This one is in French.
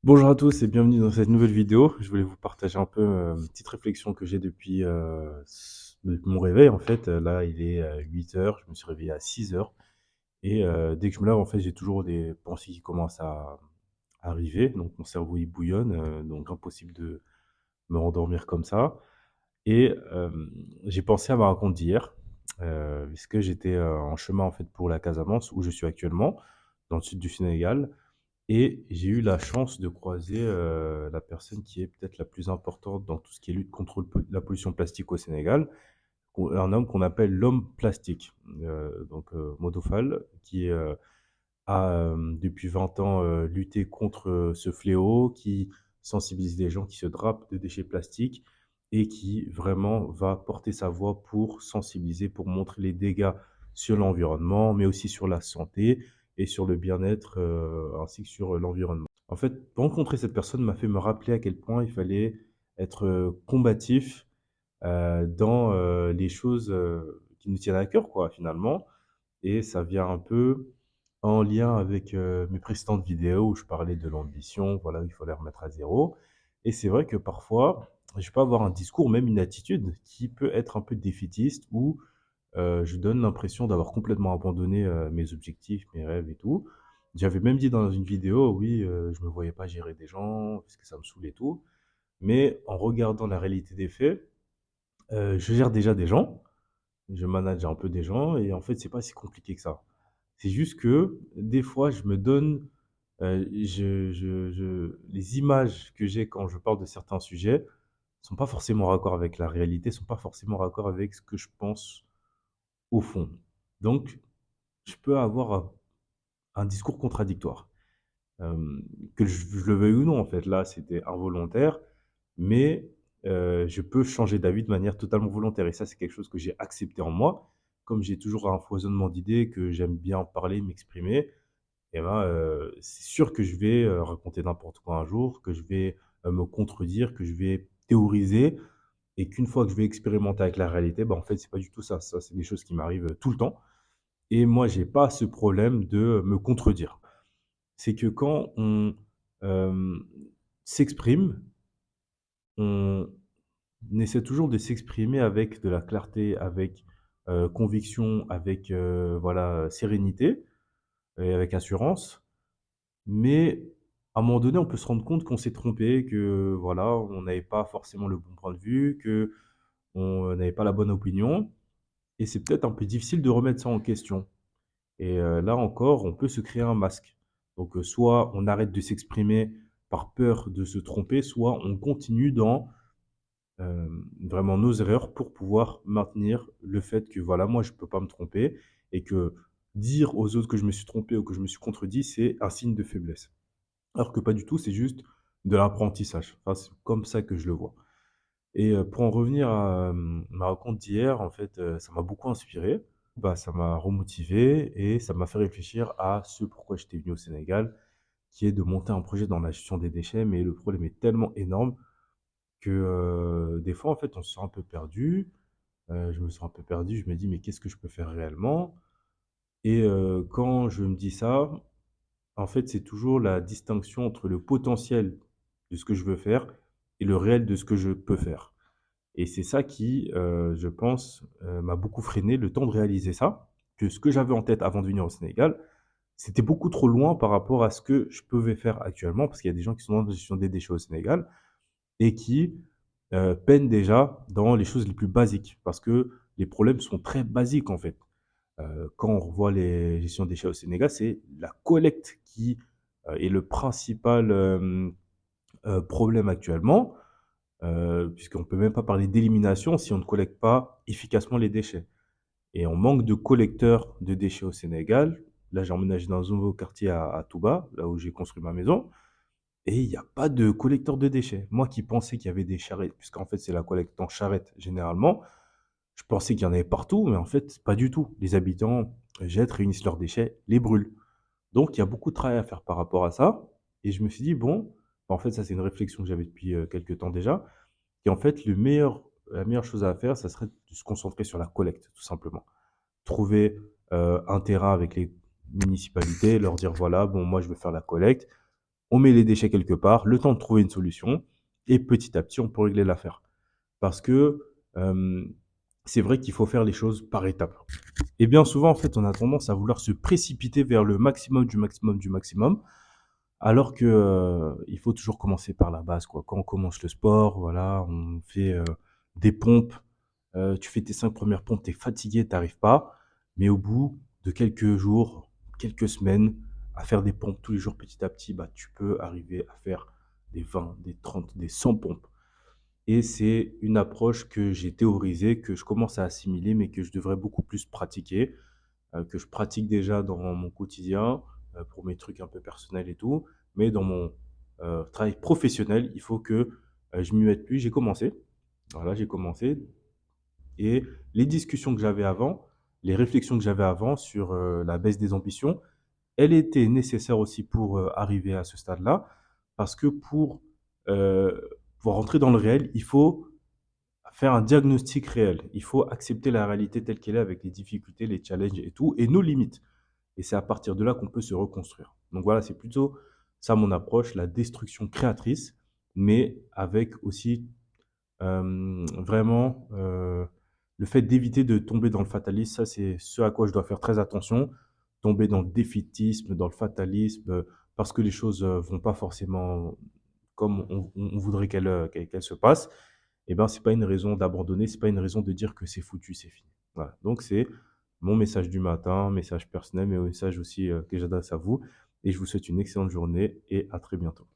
Bonjour à tous et bienvenue dans cette nouvelle vidéo. Je voulais vous partager un peu une petite réflexion que j'ai depuis mon réveil en fait. Là, il est 8 heures, je me suis réveillé à 6 heures et dès que je me lève, en fait, j'ai toujours des pensées qui commencent à arriver. Donc mon cerveau il bouillonne, donc impossible de me rendormir comme ça. Et j'ai pensé à ma rencontre d'hier, puisque j'étais en chemin en fait pour la Casamance où je suis actuellement, dans le sud du Sénégal. Et j'ai eu la chance de croiser, la personne qui est peut-être la plus importante dans tout ce qui est lutte contre la pollution plastique au Sénégal, un homme qu'on appelle l'homme plastique. Modou Fall qui, depuis 20 ans, lutté contre, ce fléau, qui sensibilise les gens qui se drapent de déchets plastiques et qui vraiment va porter sa voix pour sensibiliser, pour montrer les dégâts sur l'environnement, mais aussi sur la santé et sur le bien-être, ainsi que sur, l'environnement. En fait, rencontrer cette personne m'a fait me rappeler à quel point il fallait être, combatif, dans, les choses, qui nous tiennent à cœur quoi, finalement. Et ça vient un peu en lien avec, mes précédentes vidéos où je parlais de l'ambition, voilà, il faut les remettre à zéro. Et c'est vrai que parfois, je peux avoir un discours, même une attitude qui peut être un peu défaitiste où, je donne l'impression d'avoir complètement abandonné, mes objectifs, mes rêves et tout. J'avais même dit dans une vidéo, oui, je me voyais pas gérer des gens parce que ça me saoule et tout. Mais en regardant la réalité des faits, je gère déjà des gens, je manage un peu des gens et en fait, c'est pas si compliqué que ça. C'est juste que des fois, je me donne, les images que j'ai quand je parle de certains sujets sont pas forcément raccord avec la réalité, sont pas forcément raccord avec ce que je pense au fond. Donc, je peux avoir un discours contradictoire. Que je le veuille ou non, en fait, là, c'était involontaire, mais je peux changer d'avis de manière totalement volontaire et ça, c'est quelque chose que j'ai accepté en moi. Comme j'ai toujours un foisonnement d'idées, que j'aime bien parler, m'exprimer et ben, c'est sûr que je vais, raconter n'importe quoi un jour, que je vais, me contredire, que je vais théoriser et qu'une fois que je vais expérimenter avec la réalité, bah, en fait, c'est pas du tout ça. Ça, c'est des choses qui m'arrivent, tout le temps et moi, j'ai pas ce problème de me contredire. C'est que quand on, hem, s'exprime, on essaie toujours de s'exprimer avec de la clarté, avec, conviction, avec, voilà, sérénité et avec assurance. Mais à un moment donné, on peut se rendre compte qu'on s'est trompé, que voilà, on n'avait pas forcément le bon point de vue, qu'on n'avait pas la bonne opinion et c'est peut-être un peu difficile de remettre ça en question. Et là encore, on peut se créer un masque. Donc, soit on arrête de s'exprimer par peur de se tromper, soit on continue dans, vraiment nos erreurs pour pouvoir maintenir le fait que, voilà, moi je peux pas me tromper et que dire aux autres que je me suis trompé ou que je me suis contredit, c'est un signe de faiblesse. Alors que pas du tout, c'est juste de l'apprentissage. Enfin, c'est comme ça que je le vois. Et pour en revenir à, ma rencontre d'hier, en fait, ça m'a beaucoup inspiré. Bah, ça m'a remotivé et ça m'a fait réfléchir à ce pourquoi j'étais venu au Sénégal, qui est de monter un projet dans la gestion des déchets. Mais le problème est tellement énorme que, des fois, en fait, on se sent un peu perdu. Je me sens un peu perdu, je me dis: «Mais qu'est-ce que je peux faire réellement?» Et quand je me dis ça, en fait, c'est toujours la distinction entre le potentiel de ce que je veux faire et le réel de ce que je peux faire. Et c'est ça qui, je pense, m'a beaucoup freiné le temps de réaliser ça, que ce que j'avais en tête avant de venir au Sénégal, c'était beaucoup trop loin par rapport à ce que je pouvais faire actuellement. Parce qu'il y a des gens qui sont dans la gestion des déchets au Sénégal et qui, peinent déjà dans les choses les plus basiques. Parce que les problèmes sont très basiques, en fait. Quand on revoit les gestions des déchets au Sénégal, c'est la collecte qui, est le principal, problème actuellement. Puisqu'on ne peut même pas parler d'élimination si on ne collecte pas efficacement les déchets et on manque de collecteurs de déchets au Sénégal. Là, j'ai emménagé dans un nouveau quartier à Touba, là où j'ai construit ma maison et il y a pas de collecteur de déchets. Moi qui pensais qu'il y avait des charrettes, puisqu'en fait, c'est la collecte en charrette généralement, je pensais qu'il y en avait partout, mais en fait, pas du tout. Les habitants jettent, réunissent leurs déchets, les brûlent. Donc il y a beaucoup de travail à faire par rapport à ça et je me suis dit: «Bon», en fait, ça, c'est une réflexion que j'avais depuis, quelque temps déjà. Et en fait, la meilleure chose à faire, ça serait de se concentrer sur la collecte, tout simplement. Trouver, un terrain avec les municipalités, leur dire: «Voilà, bon, moi, je veux faire la collecte». on met les déchets quelque part, le temps de trouver une solution, et petit à petit, on peut régler l'affaire. Parce que c'est vrai qu'il faut faire les choses par étapes. Et bien souvent, en fait, on a tendance à vouloir se précipiter vers le maximum du maximum du maximum, alors que il faut toujours commencer par la base, quoi. Quand on commence le sport, voilà, on fait des pompes. Tu fais tes 5 premières pompes, tu es fatigué, tu arrives pas. Mais au bout de quelques jours, quelques semaines, à faire des pompes tous les jours petit à petit, bah, tu peux arriver à faire des 20, des 30, des 100 pompes. Et c'est une approche que j'ai théorisée, que je commence à assimiler, mais que je devrais beaucoup plus pratiquer, que je pratique déjà dans mon quotidien, pour mes trucs un peu personnels et tout. Mais dans mon travail professionnel, il faut que je m'y mette plus. J'ai commencé. Voilà, j'ai commencé. Et les discussions que j'avais avant, les réflexions que j'avais avant sur la baisse des ambitions, elle était nécessaire aussi pour arriver à ce stade-là, parce que euh, pour rentrer dans le réel, il faut faire un diagnostic réel. Il faut accepter la réalité telle qu'elle est avec les difficultés, les challenges et tout, et nos limites. Et c'est à partir de là qu'on peut se reconstruire. Donc voilà, c'est plutôt ça mon approche, la destruction créatrice, mais avec aussi vraiment, le fait d'éviter de tomber dans le fatalisme, ça, c'est ce à quoi je dois faire très attention. Tomber dans le défaitisme, dans le fatalisme, parce que les choses vont pas forcément comme on voudrait qu'elles se passent, et ben, c'est pas une raison d'abandonner, c'est pas une raison de dire que c'est foutu, c'est fini. Voilà. Donc, c'est mon message du matin, message personnel, mais un message aussi que j'adresse à vous. Et je vous souhaite une excellente journée et à très bientôt.